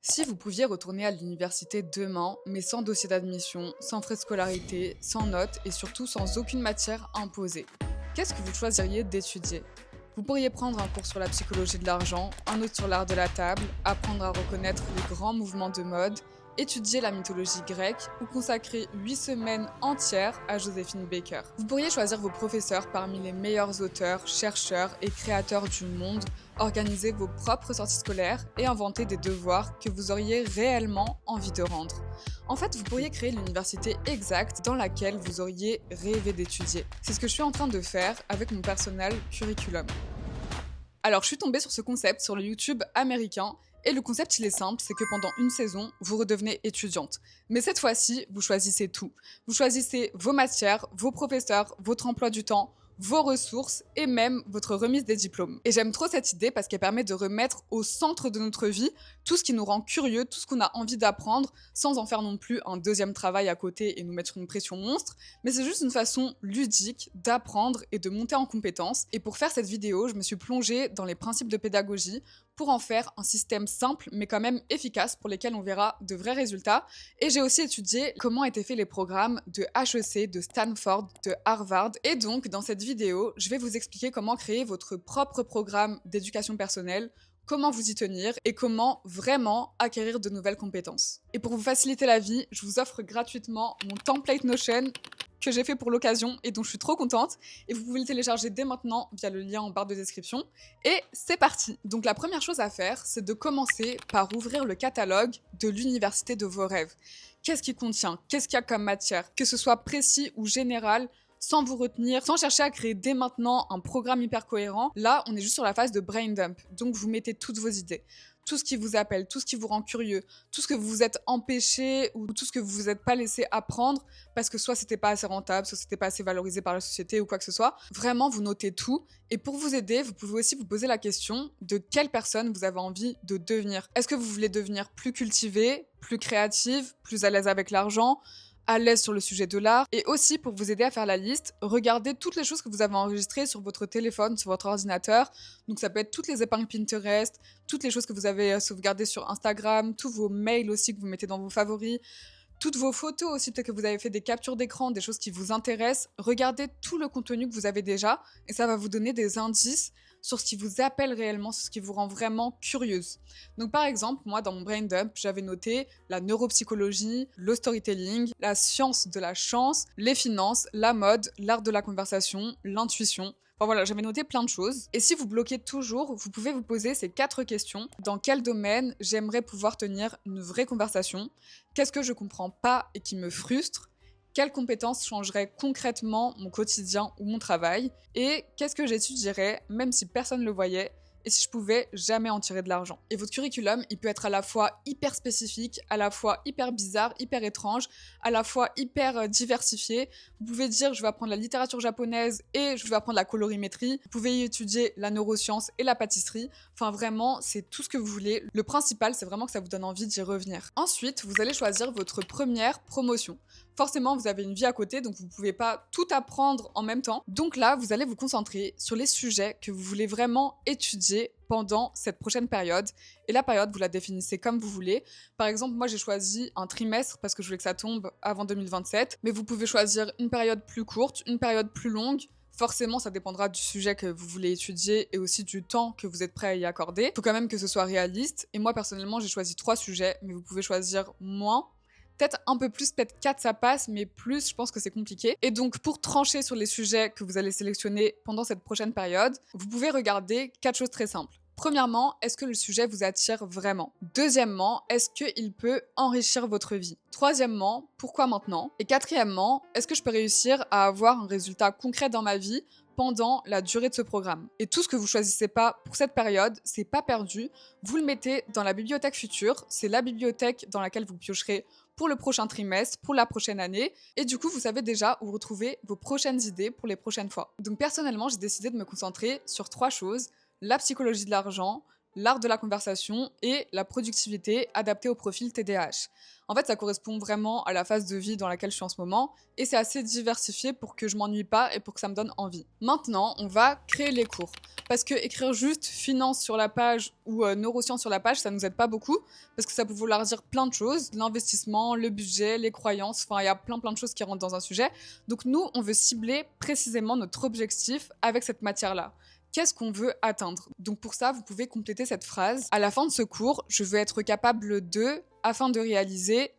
Si vous pouviez retourner à l'université demain, mais sans dossier d'admission, sans frais de scolarité, sans notes et surtout sans aucune matière imposée, qu'est-ce que vous choisiriez d'étudier? Vous pourriez prendre un cours sur la psychologie de l'argent, un autre sur l'art de la table, apprendre à reconnaître les grands mouvements de mode, étudier la mythologie grecque ou consacrer 8 semaines entières à Joséphine Baker. Vous pourriez choisir vos professeurs parmi les meilleurs auteurs, chercheurs et créateurs du monde, organiser vos propres sorties scolaires et inventer des devoirs que vous auriez réellement envie de rendre. En fait, vous pourriez créer l'université exacte dans laquelle vous auriez rêvé d'étudier. C'est ce que je suis en train de faire avec mon personnel curriculum. Alors, je suis tombée sur ce concept sur le YouTube américain. Et le concept, il est simple, c'est que pendant une saison, vous redevenez étudiante. Mais cette fois-ci, vous choisissez tout. Vous choisissez vos matières, vos professeurs, votre emploi du temps, vos ressources et même votre remise des diplômes. Et j'aime trop cette idée parce qu'elle permet de remettre au centre de notre vie tout ce qui nous rend curieux, tout ce qu'on a envie d'apprendre, sans en faire non plus un deuxième travail à côté et nous mettre une pression monstre. Mais c'est juste une façon ludique d'apprendre et de monter en compétences. Et pour faire cette vidéo, je me suis plongée dans les principes de pédagogie pour en faire un système simple mais quand même efficace pour lesquels on verra de vrais résultats. Et j'ai aussi étudié comment étaient faits les programmes de HEC, de Stanford, de Harvard. Et donc, dans cette vidéo, je vais vous expliquer comment créer votre propre programme d'éducation personnelle, comment vous y tenir et comment vraiment acquérir de nouvelles compétences. Et pour vous faciliter la vie, je vous offre gratuitement mon template Notion que j'ai fait pour l'occasion et dont je suis trop contente. Et vous pouvez le télécharger dès maintenant via le lien en barre de description. Et c'est parti. Donc la première chose à faire, c'est de commencer par ouvrir le catalogue de l'université de vos rêves. Qu'est-ce qu'il contient? Qu'est-ce qu'il y a comme matière? Que ce soit précis ou général, sans vous retenir, sans chercher à créer dès maintenant un programme hyper cohérent. Là, on est juste sur la phase de brain dump. Donc vous mettez toutes vos idées. Tout ce qui vous appelle, tout ce qui vous rend curieux, tout ce que vous vous êtes empêché ou tout ce que vous vous êtes pas laissé apprendre parce que soit c'était pas assez rentable, soit c'était pas assez valorisé par la société ou quoi que ce soit. Vraiment, vous notez tout. Et pour vous aider, vous pouvez aussi vous poser la question de quelle personne vous avez envie de devenir. Est-ce que vous voulez devenir plus cultivé, plus créative, plus à l'aise avec l'argent, à l'aise sur le sujet de l'art? Et aussi, pour vous aider à faire la liste, regardez toutes les choses que vous avez enregistrées sur votre téléphone, sur votre ordinateur. Donc ça peut être toutes les épingles Pinterest, toutes les choses que vous avez sauvegardées sur Instagram, tous vos mails aussi que vous mettez dans vos favoris, toutes vos photos aussi, peut-être que vous avez fait des captures d'écran, des choses qui vous intéressent. Regardez tout le contenu que vous avez déjà et ça va vous donner des indices sur ce qui vous appelle réellement, sur ce qui vous rend vraiment curieuse. Donc par exemple, moi dans mon brain dump, j'avais noté la neuropsychologie, le storytelling, la science de la chance, les finances, la mode, l'art de la conversation, l'intuition. Enfin voilà, j'avais noté plein de choses. Et si vous bloquez toujours, vous pouvez vous poser ces 4 questions. Dans quel domaine j'aimerais pouvoir tenir une vraie conversation? Qu'est-ce que je comprends pas et qui me frustre? Quelles compétences changeraient concrètement mon quotidien ou mon travail? Et qu'est-ce que j'étudierais, même si personne ne le voyait, et si je pouvais jamais en tirer de l'argent? Et votre curriculum, il peut être à la fois hyper spécifique, à la fois hyper bizarre, hyper étrange, à la fois hyper diversifié. Vous pouvez dire je vais apprendre la littérature japonaise et je vais apprendre la colorimétrie. Vous pouvez y étudier la neuroscience et la pâtisserie. Enfin vraiment, c'est tout ce que vous voulez. Le principal, c'est vraiment que ça vous donne envie d'y revenir. Ensuite, vous allez choisir votre première promotion. Forcément, vous avez une vie à côté, donc vous ne pouvez pas tout apprendre en même temps. Donc là, vous allez vous concentrer sur les sujets que vous voulez vraiment étudier pendant cette prochaine période. Et la période, vous la définissez comme vous voulez. Par exemple, moi, j'ai choisi un trimestre parce que je voulais que ça tombe avant 2027. Mais vous pouvez choisir une période plus courte, une période plus longue. Forcément, ça dépendra du sujet que vous voulez étudier et aussi du temps que vous êtes prêt à y accorder. Il faut quand même que ce soit réaliste. Et moi, personnellement, j'ai choisi 3 sujets, mais vous pouvez choisir moins. Peut-être un peu plus, peut-être 4 ça passe, mais plus je pense que c'est compliqué. Et donc pour trancher sur les sujets que vous allez sélectionner pendant cette prochaine période, vous pouvez regarder 4 choses très simples. Premièrement, est-ce que le sujet vous attire vraiment? Deuxièmement, est-ce qu'il peut enrichir votre vie? Troisièmement, pourquoi maintenant? Et quatrièmement, est-ce que je peux réussir à avoir un résultat concret dans ma vie pendant la durée de ce programme? Et tout ce que vous choisissez pas pour cette période, c'est pas perdu. Vous le mettez dans la bibliothèque future. C'est la bibliothèque dans laquelle vous piocherez pour le prochain trimestre, pour la prochaine année. Et du coup, vous savez déjà où retrouver vos prochaines idées pour les prochaines fois. Donc personnellement, j'ai décidé de me concentrer sur 3 choses: la psychologie de l'argent, l'art de la conversation et la productivité adaptée au profil TDAH. En fait, ça correspond vraiment à la phase de vie dans laquelle je suis en ce moment et c'est assez diversifié pour que je m'ennuie pas et pour que ça me donne envie. Maintenant, on va créer les cours. Parce que écrire juste finance sur la page ou neurosciences sur la page, ça nous aide pas beaucoup parce que ça peut vouloir dire plein de choses, l'investissement, le budget, les croyances, enfin il y a plein de choses qui rentrent dans un sujet. Donc nous, on veut cibler précisément notre objectif avec cette matière-là. Qu'est-ce qu'on veut atteindre? Donc pour ça, vous pouvez compléter cette phrase. À la fin de ce cours, je veux être capable de, afin de réaliser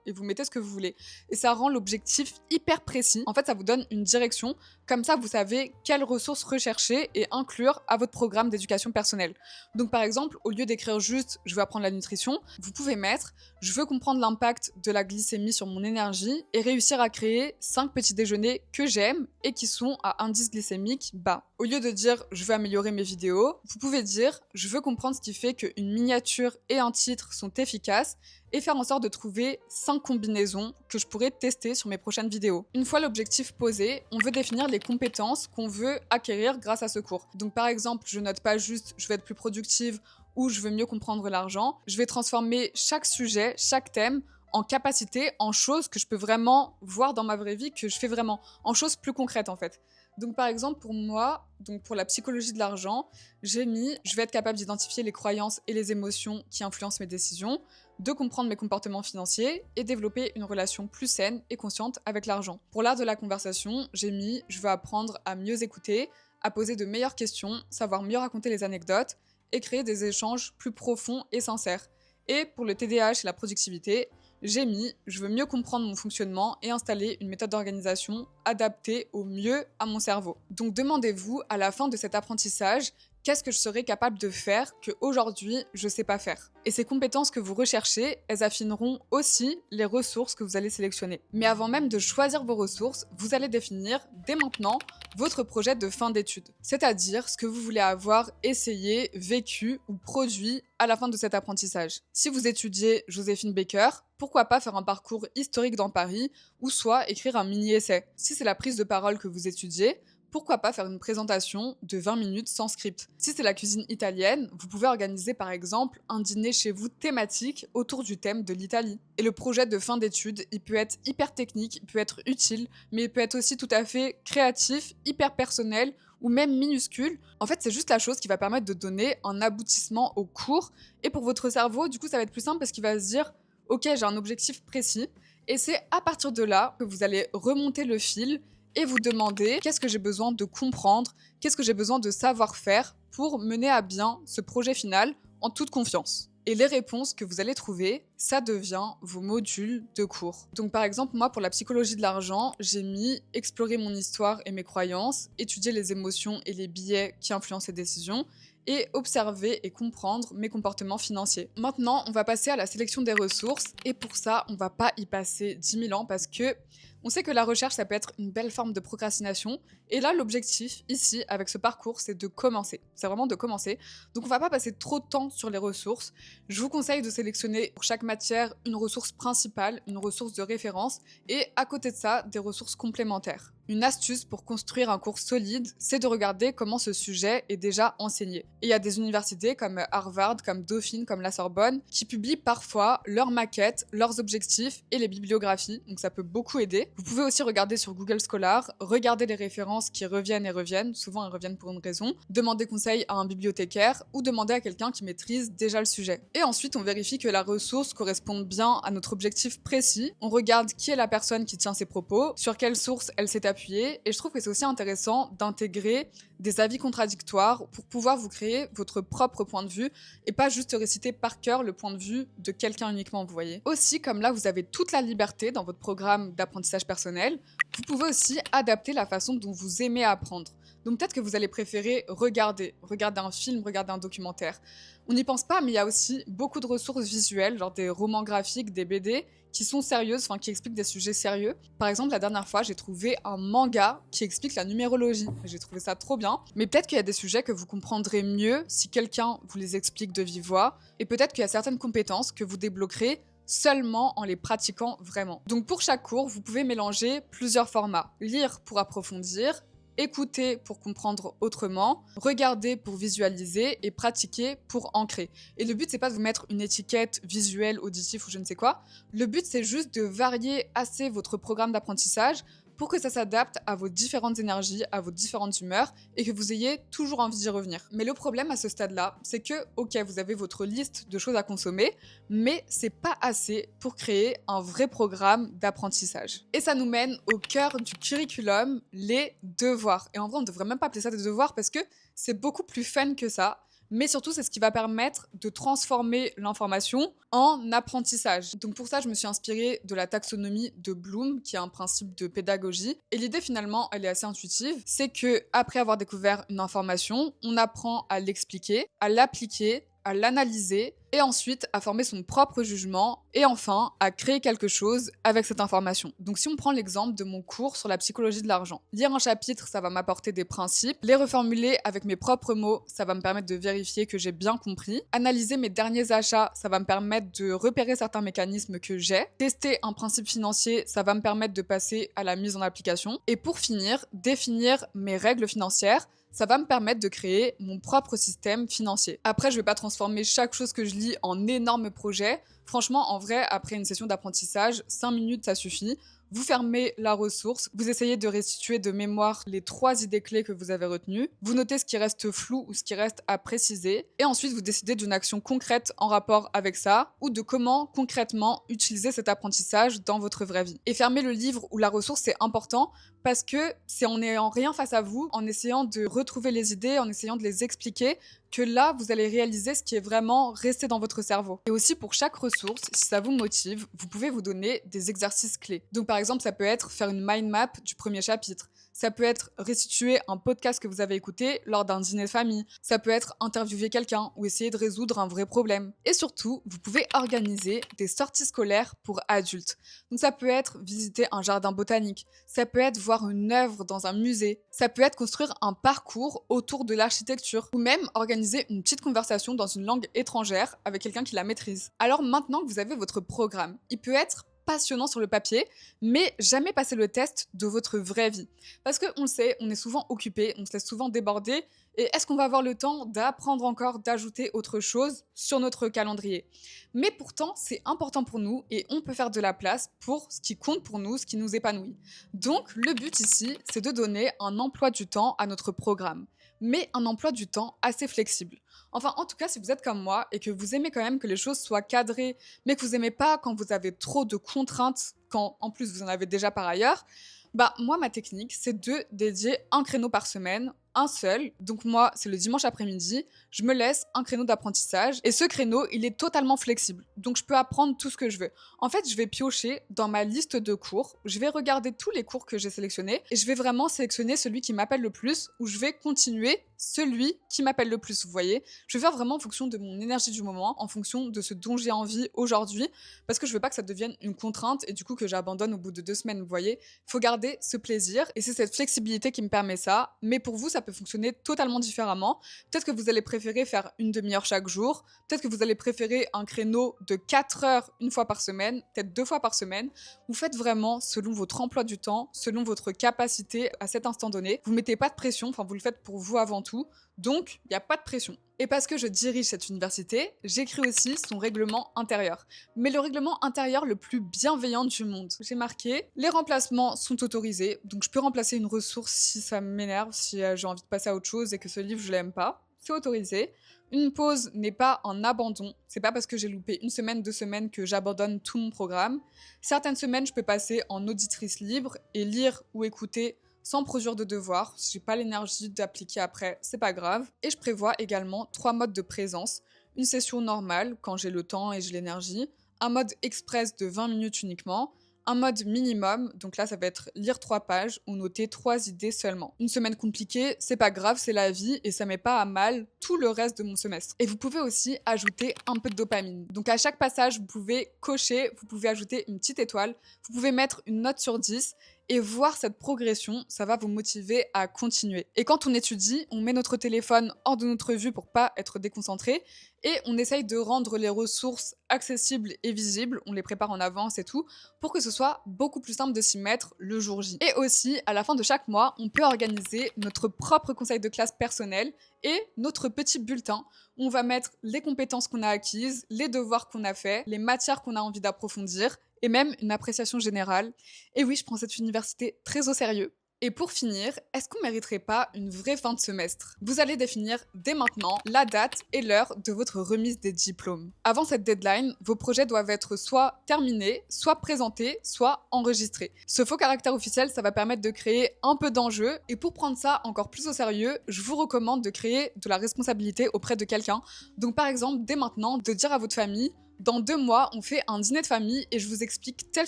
et vous mettez ce que vous voulez. Et ça rend l'objectif hyper précis. En fait, ça vous donne une direction. Comme ça, vous savez quelles ressources rechercher et inclure à votre programme d'éducation personnelle. Donc par exemple, au lieu d'écrire juste « je veux apprendre la nutrition », vous pouvez mettre « je veux comprendre l'impact de la glycémie sur mon énergie et réussir à créer 5 petits déjeuners que j'aime et qui sont à indice glycémique bas ». Au lieu de dire « je veux améliorer mes vidéos », vous pouvez dire « je veux comprendre ce qui fait qu'une miniature et un titre sont efficaces » et faire en sorte de trouver 5 combinaisons que je pourrais tester sur mes prochaines vidéos. Une fois l'objectif posé, on veut définir les compétences qu'on veut acquérir grâce à ce cours. Donc par exemple, je note pas juste « je veux être plus productive » ou « je veux mieux comprendre l'argent », je vais transformer chaque sujet, chaque thème en capacité, en choses que je peux vraiment voir dans ma vraie vie, que je fais vraiment, en choses plus concrètes en fait. Donc par exemple pour moi, donc pour la psychologie de l'argent, j'ai mis « je vais être capable d'identifier les croyances et les émotions qui influencent mes décisions », de comprendre mes comportements financiers et développer une relation plus saine et consciente avec l'argent. Pour l'art de la conversation, j'ai mis « je veux apprendre à mieux écouter, à poser de meilleures questions, savoir mieux raconter les anecdotes et créer des échanges plus profonds et sincères ». Et pour le TDAH et la productivité, j'ai mis « je veux mieux comprendre mon fonctionnement et installer une méthode d'organisation adaptée au mieux à mon cerveau ». Donc demandez-vous à la fin de cet apprentissage qu'est-ce que je serais capable de faire qu'aujourd'hui je sais pas faire. Et ces compétences que vous recherchez, elles affineront aussi les ressources que vous allez sélectionner. Mais avant même de choisir vos ressources, vous allez définir dès maintenant votre projet de fin d'études. C'est-à-dire ce que vous voulez avoir essayé, vécu ou produit à la fin de cet apprentissage. Si vous étudiez Joséphine Baker, pourquoi pas faire un parcours historique dans Paris ou soit écrire un mini-essai. Si c'est la prise de parole que vous étudiez, pourquoi pas faire une présentation de 20 minutes sans script. Si c'est la cuisine italienne, vous pouvez organiser par exemple un dîner chez vous thématique autour du thème de l'Italie. Et le projet de fin d'études, il peut être hyper technique, il peut être utile, mais il peut être aussi tout à fait créatif, hyper personnel ou même minuscule. En fait, c'est juste la chose qui va permettre de donner un aboutissement au cours. Et pour votre cerveau, du coup, ça va être plus simple parce qu'il va se dire « Ok, j'ai un objectif précis ». Et c'est à partir de là que vous allez remonter le fil et vous demander qu'est-ce que j'ai besoin de comprendre, qu'est-ce que j'ai besoin de savoir faire pour mener à bien ce projet final en toute confiance. Et les réponses que vous allez trouver, ça devient vos modules de cours. Donc par exemple, moi pour la psychologie de l'argent, j'ai mis explorer mon histoire et mes croyances, étudier les émotions et les biais qui influencent les décisions, et observer et comprendre mes comportements financiers. Maintenant, on va passer à la sélection des ressources, et pour ça, on va pas y passer 10 000 ans parce que on sait que la recherche, ça peut être une belle forme de procrastination. Et là, l'objectif, ici, avec ce parcours, c'est de commencer. C'est vraiment de commencer. Donc, on va pas passer trop de temps sur les ressources. Je vous conseille de sélectionner pour chaque matière une ressource principale, une ressource de référence, et à côté de ça, des ressources complémentaires. Une astuce pour construire un cours solide, c'est de regarder comment ce sujet est déjà enseigné. Et il y a des universités comme Harvard, comme Dauphine, comme la Sorbonne, qui publient parfois leurs maquettes, leurs objectifs et les bibliographies. Donc, ça peut beaucoup aider. Vous pouvez aussi regarder sur Google Scholar, regarder les références qui reviennent et reviennent, souvent elles reviennent pour une raison, demander conseil à un bibliothécaire ou demander à quelqu'un qui maîtrise déjà le sujet. Et ensuite, on vérifie que la ressource corresponde bien à notre objectif précis, on regarde qui est la personne qui tient ses propos, sur quelle source elle s'est appuyée, et je trouve que c'est aussi intéressant d'intégrer des avis contradictoires pour pouvoir vous créer votre propre point de vue et pas juste réciter par cœur le point de vue de quelqu'un uniquement, vous voyez. Aussi, comme là, vous avez toute la liberté dans votre programme d'apprentissage personnel, vous pouvez aussi adapter la façon dont vous aimez apprendre. Donc peut-être que vous allez préférer regarder un film, regarder un documentaire. On n'y pense pas, mais il y a aussi beaucoup de ressources visuelles, genre des romans graphiques, des BD, qui sont sérieuses, qui expliquent des sujets sérieux. Par exemple, la dernière fois, j'ai trouvé un manga qui explique la numérologie. J'ai trouvé ça trop bien. Mais peut-être qu'il y a des sujets que vous comprendrez mieux si quelqu'un vous les explique de vive voix. Et peut-être qu'il y a certaines compétences que vous débloquerez seulement en les pratiquant vraiment. Donc pour chaque cours, vous pouvez mélanger plusieurs formats. Lire pour approfondir, écouter pour comprendre autrement, regarder pour visualiser et pratiquer pour ancrer. Et le but, c'est pas de vous mettre une étiquette visuelle, auditive ou je ne sais quoi. Le but, c'est juste de varier assez votre programme d'apprentissage pour que ça s'adapte à vos différentes énergies, à vos différentes humeurs et que vous ayez toujours envie d'y revenir. Mais le problème à ce stade-là, c'est que, ok, vous avez votre liste de choses à consommer, mais c'est pas assez pour créer un vrai programme d'apprentissage. Et ça nous mène au cœur du curriculum, les devoirs. Et en vrai, on ne devrait même pas appeler ça des devoirs parce que c'est beaucoup plus fun que ça. Mais surtout, c'est ce qui va permettre de transformer l'information en apprentissage. Donc pour ça, je me suis inspirée de la taxonomie de Bloom, qui est un principe de pédagogie. Et l'idée, finalement, elle est assez intuitive. C'est que après avoir découvert une information, on apprend à l'expliquer, à l'appliquer, à l'analyser et ensuite à former son propre jugement et enfin à créer quelque chose avec cette information. Donc si on prend l'exemple de mon cours sur la psychologie de l'argent, lire un chapitre, ça va m'apporter des principes, les reformuler avec mes propres mots, ça va me permettre de vérifier que j'ai bien compris, analyser mes derniers achats, ça va me permettre de repérer certains mécanismes que j'ai, tester un principe financier, ça va me permettre de passer à la mise en application et pour finir, définir mes règles financières. Ça va me permettre de créer mon propre système financier. Après, je vais pas transformer chaque chose que je lis en énorme projet. Franchement, en vrai, après une session d'apprentissage, 5 minutes, ça suffit. Vous fermez la ressource, vous essayez de restituer de mémoire les 3 idées clés que vous avez retenues, vous notez ce qui reste flou ou ce qui reste à préciser, et ensuite vous décidez d'une action concrète en rapport avec ça, ou de comment concrètement utiliser cet apprentissage dans votre vraie vie. Et fermer le livre ou la ressource, c'est important, parce que c'est en n'ayant rien face à vous, en essayant de retrouver les idées, en essayant de les expliquer, que là, vous allez réaliser ce qui est vraiment resté dans votre cerveau. Et aussi, pour chaque ressource, si ça vous motive, vous pouvez vous donner des exercices clés. Donc, par exemple, ça peut être faire une mind map du premier chapitre. Ça peut être restituer un podcast que vous avez écouté lors d'un dîner de famille. Ça peut être interviewer quelqu'un ou essayer de résoudre un vrai problème. Et surtout, vous pouvez organiser des sorties scolaires pour adultes. Donc ça peut être visiter un jardin botanique. Ça peut être voir une œuvre dans un musée. Ça peut être construire un parcours autour de l'architecture. Ou même organiser une petite conversation dans une langue étrangère avec quelqu'un qui la maîtrise. Alors maintenant que vous avez votre programme, il peut être passionnant sur le papier, mais jamais passer le test de votre vraie vie. Parce qu'on le sait, on est souvent occupé, on se laisse souvent déborder, et est-ce qu'on va avoir le temps d'apprendre encore, d'ajouter autre chose sur notre calendrier? Mais pourtant, c'est important pour nous, et on peut faire de la place pour ce qui compte pour nous, ce qui nous épanouit. Donc, le but ici, c'est de donner un emploi du temps à notre programme, mais un emploi du temps assez flexible. Enfin, en tout cas, si vous êtes comme moi et que vous aimez quand même que les choses soient cadrées, mais que vous aimez pas quand vous avez trop de contraintes, quand en plus vous en avez déjà par ailleurs, bah moi, ma technique, c'est de dédier un créneau par semaine, un seul. Donc moi, c'est le dimanche après-midi, je me laisse un créneau d'apprentissage et ce créneau, il est totalement flexible. Donc je peux apprendre tout ce que je veux. En fait, je vais piocher dans ma liste de cours, je vais regarder tous les cours que j'ai sélectionnés et je vais vraiment sélectionner celui qui m'appelle le plus ou je vais continuer celui qui m'appelle le plus, vous voyez. Je vais faire vraiment en fonction de mon énergie du moment, en fonction de ce dont j'ai envie aujourd'hui, parce que je veux pas que ça devienne une contrainte et du coup que j'abandonne au bout de 2 semaines, vous voyez. Il faut garder ce plaisir et c'est cette flexibilité qui me permet ça, mais pour vous, ça peut fonctionner totalement différemment. Peut-être que vous allez préférer faire une demi-heure chaque jour, peut-être que vous allez préférer un créneau de 4 heures une fois par semaine, peut-être 2 fois par semaine. Vous faites vraiment selon votre emploi du temps, selon votre capacité à cet instant donné. Vous mettez pas de pression, enfin vous le faites pour vous avant tout, donc il n'y a pas de pression. Et parce que je dirige cette université, j'écris aussi son règlement intérieur. Mais le règlement intérieur le plus bienveillant du monde. J'ai marqué, les remplacements sont autorisés, donc je peux remplacer une ressource si ça m'énerve, si j'ai envie de passer à autre chose et que ce livre je l'aime pas, c'est autorisé. Une pause n'est pas un abandon, c'est pas parce que j'ai loupé 1 semaine, 2 semaines que j'abandonne tout mon programme. Certaines semaines, je peux passer en auditrice libre et lire ou écouter sans produire de devoirs. Si j'ai pas l'énergie d'appliquer après, c'est pas grave. Et je prévois également 3 modes de présence. Une session normale, quand j'ai le temps et j'ai l'énergie. Un mode express de 20 minutes uniquement. Un mode minimum, donc là ça va être lire 3 pages ou noter 3 idées seulement. Une semaine compliquée, c'est pas grave, c'est la vie et ça met pas à mal tout le reste de mon semestre. Et vous pouvez aussi ajouter un peu de dopamine. Donc à chaque passage, vous pouvez cocher, vous pouvez ajouter une petite étoile, vous pouvez mettre une note sur 10 et voir cette progression, ça va vous motiver à continuer. Et quand on étudie, on met notre téléphone hors de notre vue pour pas être déconcentré et on essaye de rendre les ressources accessibles et visibles, on les prépare en avance et tout, pour que ce soit beaucoup plus simple de s'y mettre le jour J. Et aussi, à la fin de chaque mois, on peut organiser notre propre conseil de classe personnel et notre petit bulletin où on va mettre les compétences qu'on a acquises, les devoirs qu'on a faits, les matières qu'on a envie d'approfondir et même une appréciation générale. Et oui, je prends cette université très au sérieux. Et pour finir, est-ce qu'on mériterait pas une vraie fin de semestre? Vous allez définir dès maintenant la date et l'heure de votre remise des diplômes. Avant cette deadline, vos projets doivent être soit terminés, soit présentés, soit enregistrés. Ce faux caractère officiel, ça va permettre de créer un peu d'enjeu. Et pour prendre ça encore plus au sérieux, je vous recommande de créer de la responsabilité auprès de quelqu'un. Donc par exemple, dès maintenant, de dire à votre famille: dans 2 mois, on fait un dîner de famille et je vous explique tel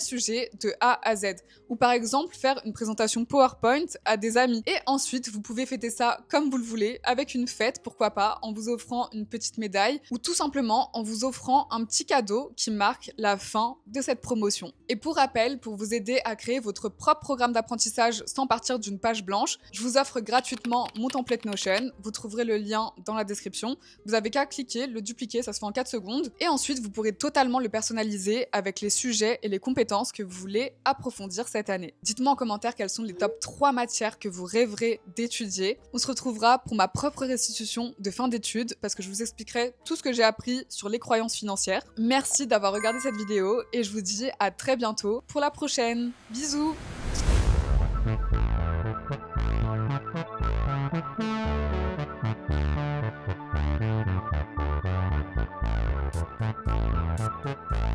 sujet de A à Z. Ou par exemple, faire une présentation PowerPoint à des amis. Et ensuite, vous pouvez fêter ça comme vous le voulez, avec une fête, pourquoi pas, en vous offrant une petite médaille, ou tout simplement en vous offrant un petit cadeau qui marque la fin de cette promotion. Et pour rappel, pour vous aider à créer votre propre programme d'apprentissage sans partir d'une page blanche, je vous offre gratuitement mon template Notion. Vous trouverez le lien dans la description. Vous avez qu'à cliquer, le dupliquer, ça se fait en 4 secondes. Et ensuite, vous pourrez totalement le personnaliser avec les sujets et les compétences que vous voulez approfondir cette année. Dites-moi en commentaire quelles sont les top 3 matières que vous rêverez d'étudier. On se retrouvera pour ma propre restitution de fin d'études parce que je vous expliquerai tout ce que j'ai appris sur les croyances financières. Merci d'avoir regardé cette vidéo et je vous dis à très bientôt pour la prochaine. Bisous! Thank you.